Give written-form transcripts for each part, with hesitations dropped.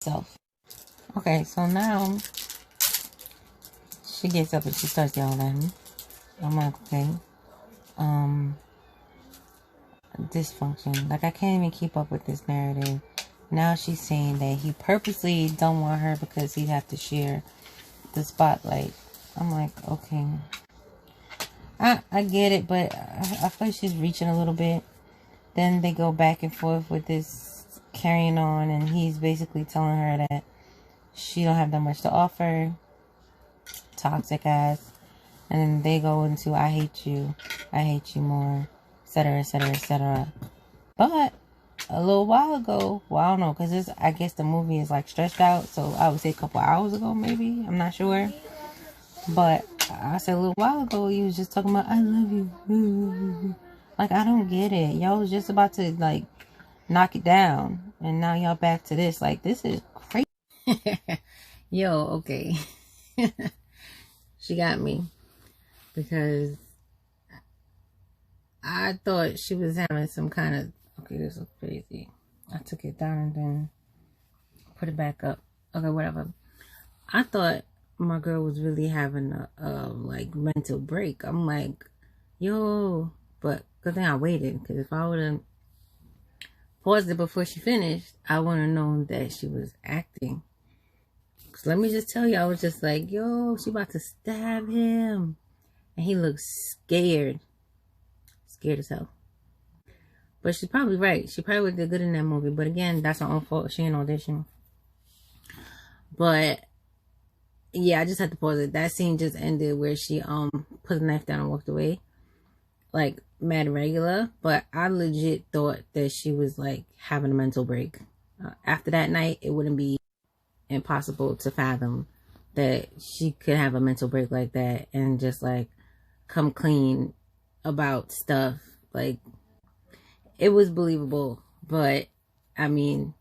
self. Okay, so now she gets up and she starts yelling at me. I'm like, okay. Dysfunction. Like, I can't even keep up with this narrative. Now she's saying that he purposely don't want her because he'd have to share the spotlight. I'm like, okay. I get it, but I feel like she's reaching a little bit. Then they go back and forth with this carrying on, and he's basically telling her that she don't have that much to offer. Toxic ass. And then they go into I hate you more, etc, etc, etc. But a little while ago, well, I don't know, because I guess the movie is like stretched out, so I would say a couple hours ago, maybe, I'm not sure. But I said a little while ago, you was just talking about I love you. Like, I don't get it. Y'all was just about to like knock it down, and now y'all back to this. Like, this is crazy. Yo, okay. She got me because I thought she was having some kind of, okay, this looks crazy. I took it down and then put it back up. Okay, whatever. I thought my girl was really having a like mental break. I'm like, yo, but good thing I waited, because if I would have paused it before she finished, I would have known that she was acting. So let me just tell you, I was just like, yo, she about to stab him. And he looks scared. Scared as hell. But she's probably right. She probably would have did good in that movie. But again, that's her own fault. She ain't audition. But yeah, I just had to pause it. That scene just ended where she put the knife down and walked away. Like, mad regular. But I legit thought that she was like having a mental break. After that night, it wouldn't be impossible to fathom that she could have a mental break like that and just like come clean about stuff. Like, it was believable, but I mean,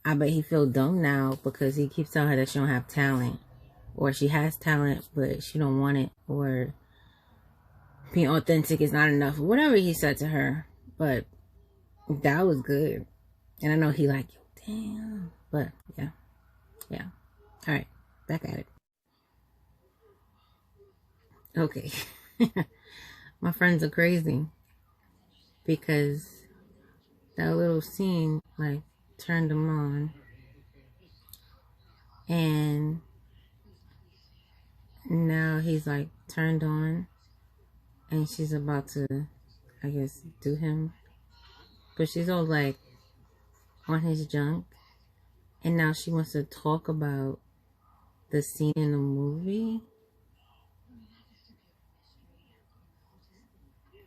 I bet he feel dumb now because he keeps telling her that she don't have talent, or she has talent but she don't want it, or being authentic is not enough, whatever he said to her. But that was good, and I know he like, yo, damn. But yeah. All right, back at it. Okay. My friends are crazy because that little scene like turned them on, and now he's like turned on and she's about to, I guess, do him, but she's all like on his junk, and now she wants to talk about the scene in the movie.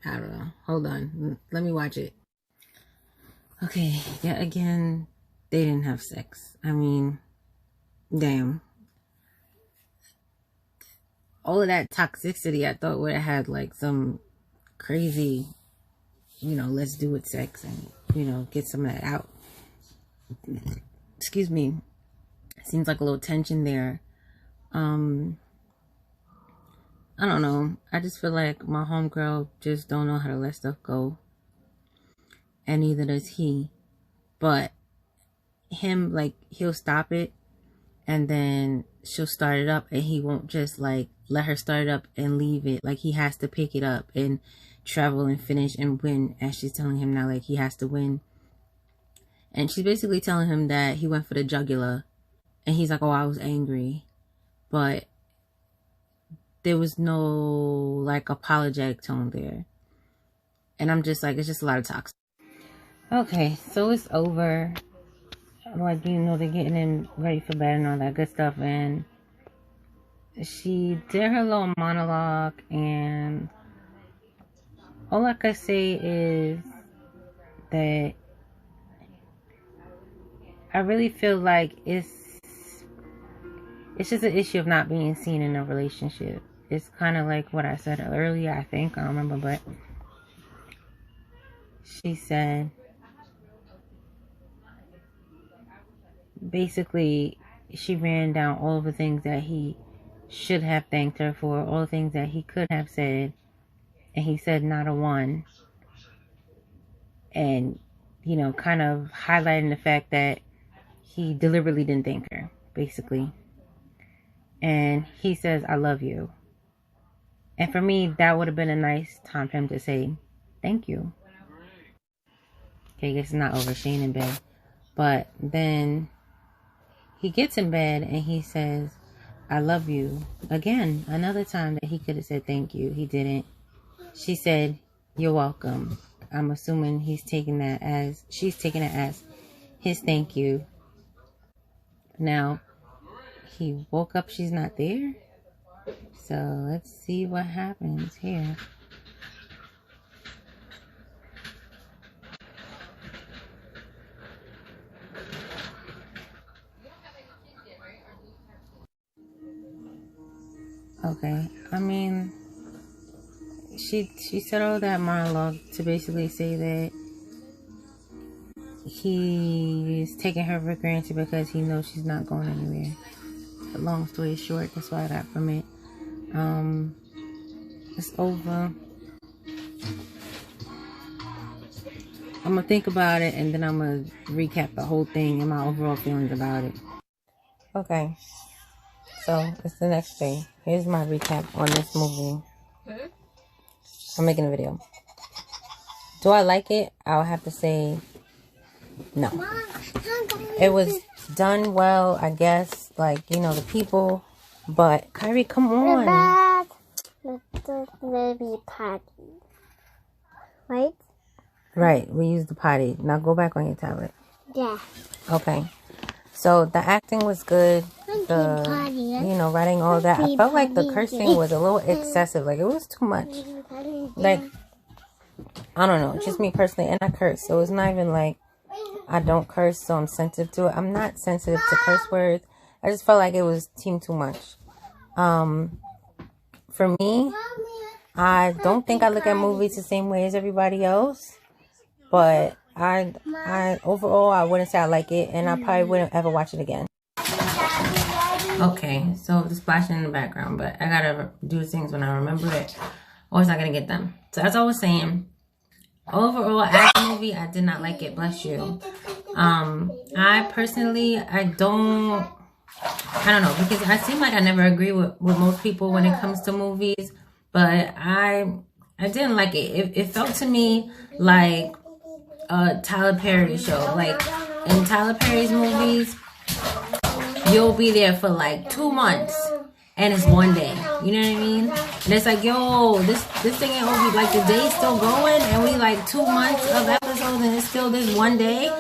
I don't know. Hold on. Let me watch it. Okay. Yeah, again, they didn't have sex. I mean, damn. All of that toxicity I thought would have had like some crazy, let's do it sex and, get some of that out. Excuse me. Seems like a little tension there. I don't know. I just feel like my homegirl just don't know how to let stuff go. And neither does he. But him, like, he'll stop it and then she'll start it up, and he won't just like let her start it up and leave it. Like, he has to pick it up and travel and finish and win, as she's telling him now, like, he has to win. And she's basically telling him that he went for the jugular, and he's like, oh, I was angry. But there was no like apologetic tone there. And I'm just like, it's just a lot of toxic. Okay, so it's over. Like, they're getting him ready for bed and all that good stuff. And she did her little monologue, and all I could say is that I really feel like it's just an issue of not being seen in a relationship. It's kind of like what I said earlier, I think. I don't remember, but she said, basically, she ran down all the things that he should have thanked her for, all the things that he could have said, and he said not a one. And, kind of highlighting the fact that he deliberately didn't thank her, basically. And he says, I love you. And for me, that would have been a nice time for him to say, thank you. Okay, I guess it's not over. She ain't in bed. But then he gets in bed and he says, I love you. Again, another time that he could have said thank you. He didn't. She said, you're welcome. I'm assuming she's taking it as his thank you. Now, he woke up, she's not there. So let's see what happens here. Okay, I mean, she said all that monologue to basically say that he's taking her for granted because he knows she's not going anywhere. But long story short, that's what I got from it. It's over. I'm gonna think about it and then I'm gonna recap the whole thing and my overall feelings about it. Okay, so it's the next day. Here's my recap on this movie. I'm making a video. Do I like it? I'll have to say no. It was done well, I guess. Like, you know, the people. But, Kyrie, come on. Maybe potty. Right? Right, we use the potty. Now go back on your tablet. Yeah. Okay. So, the acting was good. You know, writing all that. I felt like the cursing was a little excessive. Like, it was too much. Like, I don't know. Just me personally. And I curse. So, it's not even like I don't curse, so I'm sensitive to it. I'm not sensitive to curse words. I just felt like it was too much. For me, I don't think I look at movies the same way as everybody else. But I overall, I wouldn't say I like it. And I probably wouldn't ever watch it again. Okay, so the splashing in the background. But I gotta do things when I remember it. Or it's not gonna get them. So as I was saying, overall, as a movie, I did not like it. Bless you. I personally, I don't know, because I seem like I never agree with most people when it comes to movies, but I didn't like it. It felt to me like a Tyler Perry show. Like, in Tyler Perry's movies, you'll be there for like 2 months. And it's one day, you know what I mean? And it's like, yo, this thing ain't over. Like, the day's still going, and we like 2 months of episodes, and it's still this one day.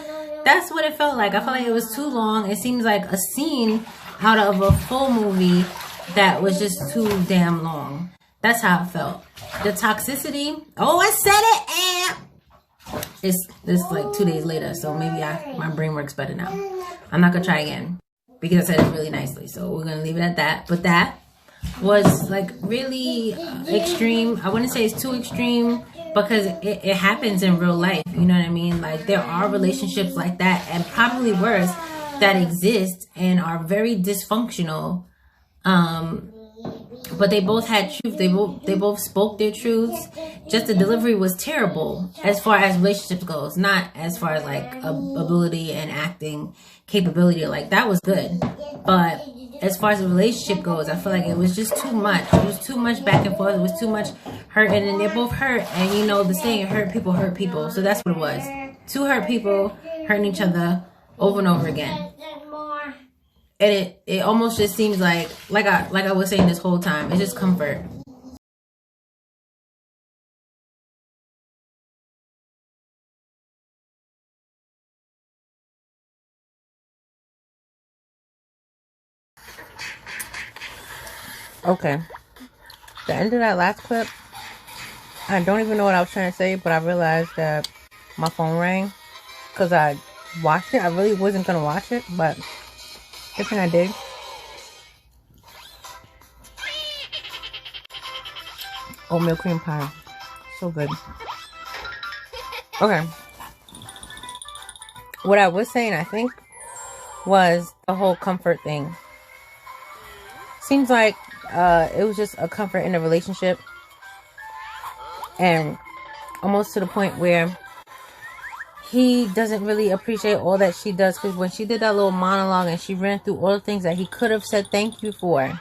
That's what it felt like. I felt like it was too long. It seems like a scene out of a full movie that was just too damn long. That's how it felt. The toxicity. Oh, I said it. It's like 2 days later, so maybe my brain works better now. I'm not gonna try again, because I said it really nicely, so we're gonna leave it at that. But that was like really extreme. I wouldn't say it's too extreme, because it happens in real life, you know what I mean? Like, there are relationships like that, and probably worse, that exist and are very dysfunctional. But they both had truth. They both spoke their truths. Just the delivery was terrible as far as relationships goes, not as far as like ability and acting capability. Like, that was good, but as far as the relationship goes, I feel like it was just too much. It was too much back and forth. It was too much hurt, and they're both hurt. And you know the saying, hurt people. So that's what it was. Two hurt people hurting each other over and over again. And it almost just seems like I was saying this whole time, it's just comfort. Okay. The end of that last clip, I don't even know what I was trying to say, but I realized that my phone rang because I watched it. I really wasn't going to watch it, but good thing I did. Oatmeal cream pie. So good. Okay. What I was saying, I think, was the whole comfort thing. Seems like it was just a comfort in a relationship, and almost to the point where he doesn't really appreciate all that she does. Because when she did that little monologue and she ran through all the things that he could have said thank you for,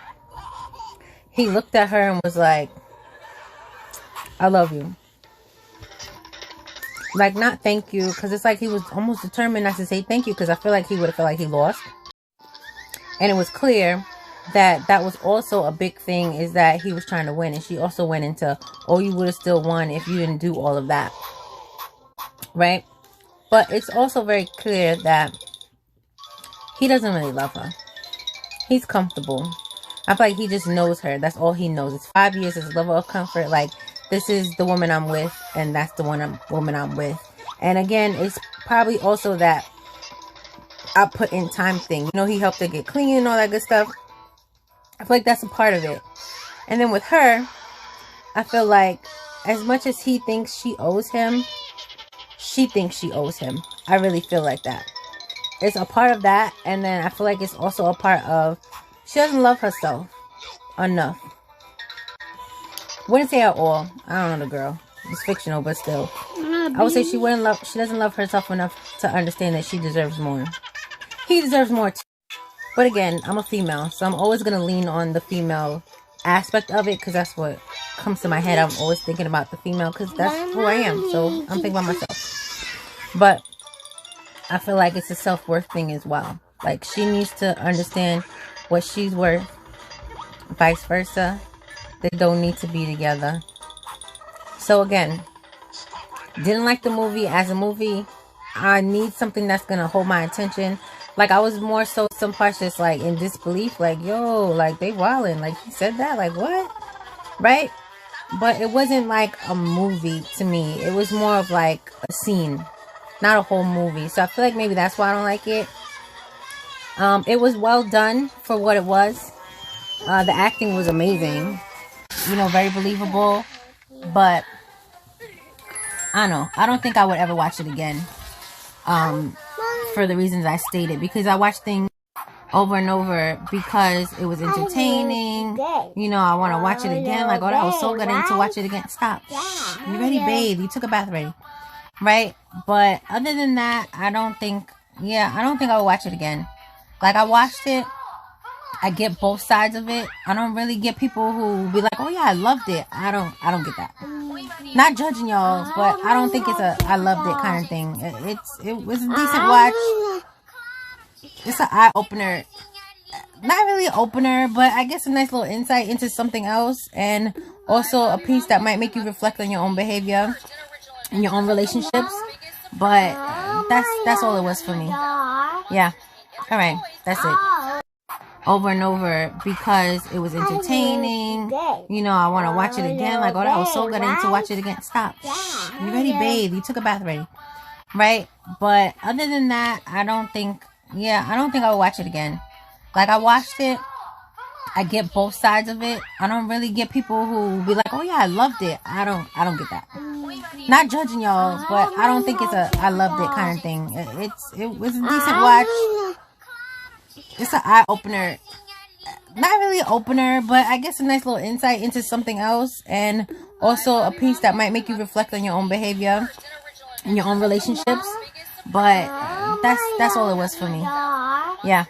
he looked at her and was like, I love you. Like, not thank you, because it's like he was almost determined not to say thank you, because I feel like he would have felt like he lost. And it was clear that that was also a big thing, is that he was trying to win. And she also went into, oh, you would have still won if you didn't do all of that. Right? But it's also very clear that he doesn't really love her. He's comfortable. I feel like he just knows her. That's all he knows. It's 5 years. It's a level of comfort. Like, this is the woman I'm with, and that's the woman I'm with. And again, it's probably also that I put in time thing. You know, he helped her get clean and all that good stuff. I feel like that's a part of it. And then with her, I feel like as much as he thinks she owes him, she thinks she owes him. I really feel like that. It's a part of that. And then I feel like it's also a part of she doesn't love herself enough. Wouldn't say at all. I don't know the girl. It's fictional, but still. I would say she doesn't love herself enough to understand that she deserves more. He deserves more too. But again, I'm a female, so I'm always going to lean on the female aspect of it, because that's what comes to my head. I'm always thinking about the female, because that's who I am. So I'm thinking about myself. But I feel like it's a self-worth thing as well. Like, she needs to understand what she's worth. Vice versa. They don't need to be together. So again, didn't like the movie as a movie. I need something that's going to hold my attention. Like, I was more so some parts just like in disbelief. Like, yo, like they wildin'. Like, he said that? Like, what? Right? But it wasn't like a movie to me. It was more of like a scene, not a whole movie. So I feel like maybe that's why I don't like it. It was well done for what it was. The acting was amazing. You know, very believable. But I don't know. I don't think I would ever watch it again. For the reasons I stated. Because I watched things over and over because it was entertaining. You know, I want to watch it again. Like, oh, that was so good. I need to watch it again. Stop. You ready, babe? You took a bath already. Right? But other than that, I don't think I would watch it again. Like, I watched it. I get both sides of it. I don't really get people who be like, oh yeah, I loved it. I don't get that. Not judging y'all, but I don't think it's a I loved it kind of thing. It was a decent watch. It's an eye opener. Not really an opener, but I guess a nice little insight into something else, and also a piece that might make you reflect on your own behavior and your own relationships. But that's all it was for me. Yeah. All right. That's it. Over and over because it was entertaining. You know, I want to watch it again. Like, oh, that was so good. I need to watch it again. Stop. You ready, babe? You took a bath already. Right? But other than that, I don't think I would watch it again. Like, I watched it. I get both sides of it. I don't really get people who be like, oh yeah, I loved it. I don't get that. Not judging y'all, but I don't think it's a I loved it kind of thing. It was a decent watch. It's an eye opener. Not really an opener, but I guess a nice little insight into something else, and also a piece that might make you reflect on your own behavior and your own relationships. But that's all it was for me. Yeah.